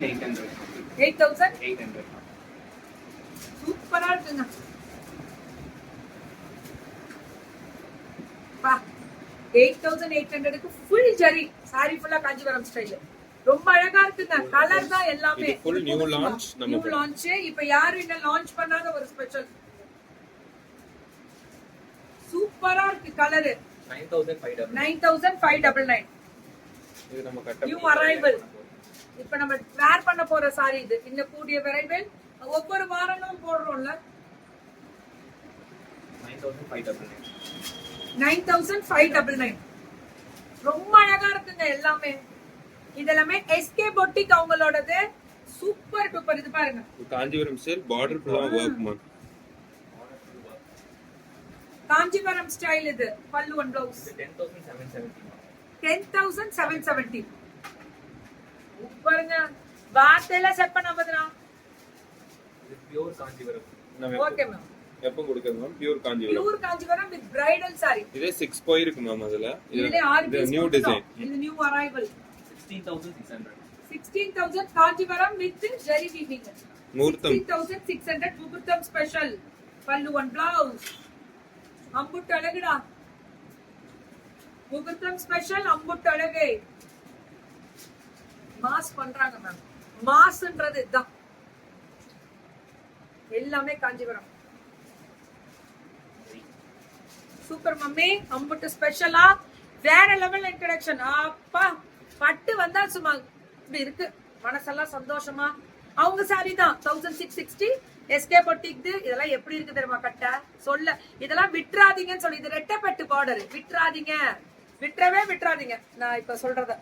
800. 8,000 800. சூப்பரா இருக்குங்க. பா 8,800க்கு ஃபுல் ஜரி சாரி ஃபுல்லா காஞ்சிபுரம் ஸ்டைல். ரொம்ப அழகா இருக்குங்க. கலர் தான் எல்லாமே. இது full new launch new launch. இப்ப யாரும் இன்னும் லான்ச் பண்ணாத ஒரு ஸ்பெஷல். சூப்பரா இருக்கு கலர். 9,599. இது நம்ம கட்ட நியூ அரைவல். இப்ப நம்ம வேர் பண்ண போற சாரி இது. இந்த கூடிய விரைவில் ஒவ்வொரு வாரமும் போடுறோம்ல. 9,599. 9,599. ரொம்ப அழகா இருக்குங்க எல்லாமே. இதெல்லாமே எஸ்கே பொட்டிக் அவங்களோடது. Super duper. இது பாருங்க. Kanchipuram silk border full work man. Kanchipuram style இது. பல்லு அண்ட் ப்ளவுஸ். 10,770. 10,770. பாருங்க. வார்த்தையில செட் பண்ண பதனா. இது பியூர் காஞ்சிபுரம். நம்ம ஓகே மேம். எப்ப கொடுக்கறது ma'am? Pure Kanchipuram. Pure Kanchipuram with bridal sari. இதே 6 போயிருக்கு மேம் அதுல. இதுல 6 இது நியூ டிசைன். இது new arrival. 16,600. 16,000 Kanchipuram with zari weaving. முகூர்த்தம் 16,600 முகூர்த்தம் ஸ்பெஷல். பல்லு அண்ட் ப்ளவுஸ். அம்புட்டு அழகுடா. முகூர்த்தம் ஸ்பெஷல் அம்புட்டு அழகு. மாஸ் பண்றாங்க மேம். மாஸ்ன்றது இதுதான். எல்லாமே காஞ்சிபுரம். Super mummy. அம்புட்டு ஸ்பெஷலா வேற லெவல் இன்ட்ரோடக்ஷன். அப்பா பட்டு வந்தா சும்மா இப்படி இருக்கு. மனசெல்லாம் சந்தோஷமா. அவங்க சாரி தான் 1,660. எஸ்கே பொட்டிக்கு இதெல்லாம் எப்படி இருக்கு தெரியுமா கட்ட சொல்ல. இதெல்லாம் விட்டுறாதீங்கன்னு சொல்லி. இது ரெட்டப்பட்டு பார்டர். விட்டுறாதீங்க. விட்டுறவே விட்டுறாதீங்க. நான் இப்ப சொல்றத